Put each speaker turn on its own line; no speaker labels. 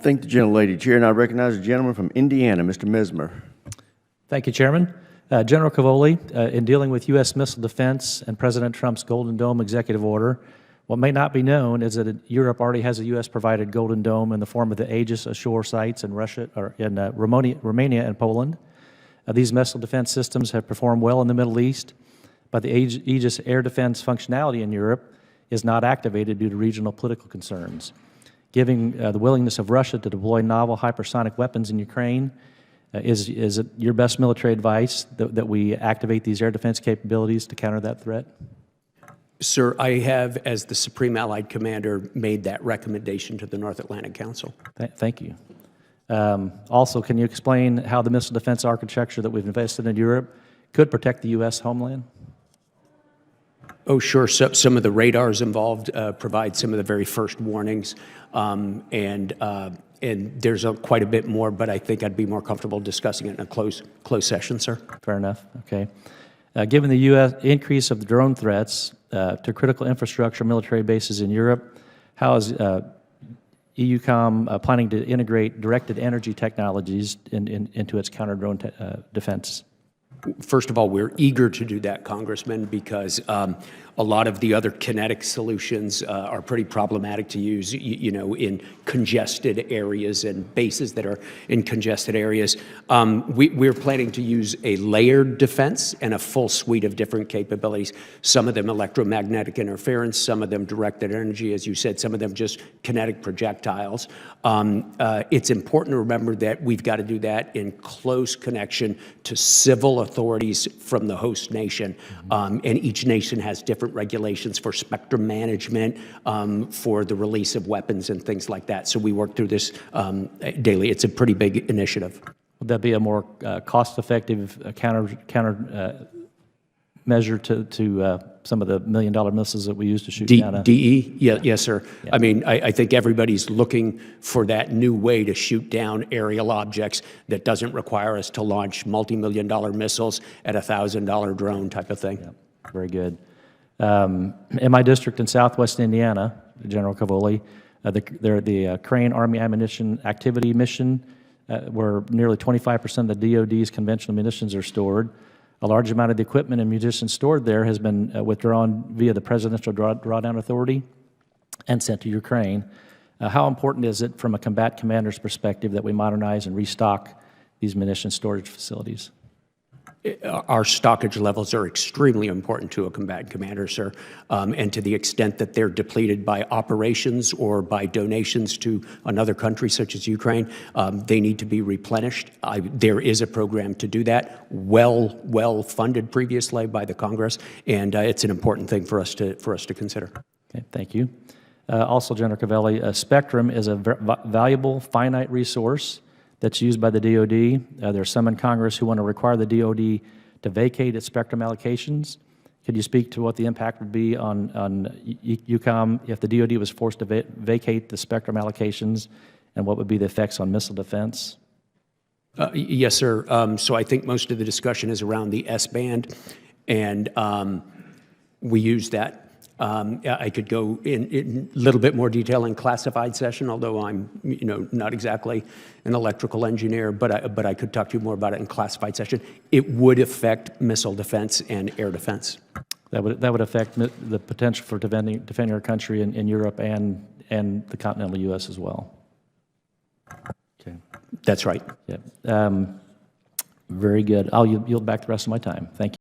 Thank the gentlelady. Chair, and I recognize the gentleman from Indiana, Mr. Messmer.
Thank you, Chairman. General Cavoli, in dealing with U.S. missile defense and President Trump's Golden Dome executive order, what may not be known is that Europe already has a U.S.-provided Golden Dome in the form of the Aegis ashore sites in Russia, or in Romania and Poland. These missile defense systems have performed well in the Middle East, but the Aegis air defense functionality in Europe is not activated due to regional political concerns. Given the willingness of Russia to deploy novel hypersonic weapons in Ukraine, is it your best military advice that we activate these air defense capabilities to counter that threat?
Sir, I have, as the Supreme Allied Commander, made that recommendation to the North Atlantic Council.
Thank you. Also, can you explain how the missile defense architecture that we've invested in Europe could protect the U.S. homeland?
Oh, sure. So, some of the radars involved provide some of the very first warnings, and there's quite a bit more, but I think I'd be more comfortable discussing it in a closed session, sir. Fair
enough. Okay. Given the U.S. increase of the drone threats to critical infrastructure military bases in Europe, how is EUCOM planning to integrate directed energy technologies into its counter-drone defense?
First of all, we're eager to do that, Congressman, because a lot of the other kinetic solutions are pretty problematic to use, in congested areas and bases that are in congested areas. We're planning to use a layered defense and a full suite of different capabilities, some of them electromagnetic interference, some of them directed energy, as you said, some of them just kinetic projectiles. It's important to remember that we've got to do that in close connection to civil authorities from the host nation, and each nation has different regulations for spectrum management, for the release of weapons and things like that. So we work through this daily. It's a pretty big initiative.
Would that be a more cost-effective counter measure to some of the million-dollar missiles that we use to shoot down?
DE? Yes, sir. Yeah. I mean, I think everybody's looking for that new way to shoot down aerial objects that doesn't require us to launch multi-million-dollar missiles at a $1,000 drone type of thing.
Yeah, very good. In my district in southwest Indiana, General Cavoli, the Crane Army Ammunition Activity Mission, where nearly 25% of the DoD's conventional munitions are stored. A large amount of the equipment and munitions stored there has been withdrawn via the Presidential Drawdown Authority and sent to Ukraine. How important is it from a combat commander's perspective that we modernize and restock these munitions storage facilities?
Our stockage levels are extremely important to a combatant commander, sir, and to the extent that they're depleted by operations or by donations to another country such as Ukraine, they need to be replenished. There is a program to do that, well funded previously by the Congress, and it's an important thing for us to consider.
Okay, thank you. Also, General Cavoli, spectrum is a valuable finite resource that's used by the DoD. There are some in Congress who want to require the DoD to vacate its spectrum allocations. Could you speak to what the impact would be on EUCOM if the DoD was forced to vacate the spectrum allocations, and what would be the effects on missile defense?
Yes, sir. So I think most of the discussion is around the S-band, and we use that. I could go in a little bit more detail in classified session, although I'm, not exactly an electrical engineer, but I could talk to you more about it in classified session. It would affect missile defense and air defense.
That would affect the potential for defending our country in Europe and the continental U.S. as well. Okay.
That's right.
Yeah. Very good. I'll yield back the rest of my time. Thank you.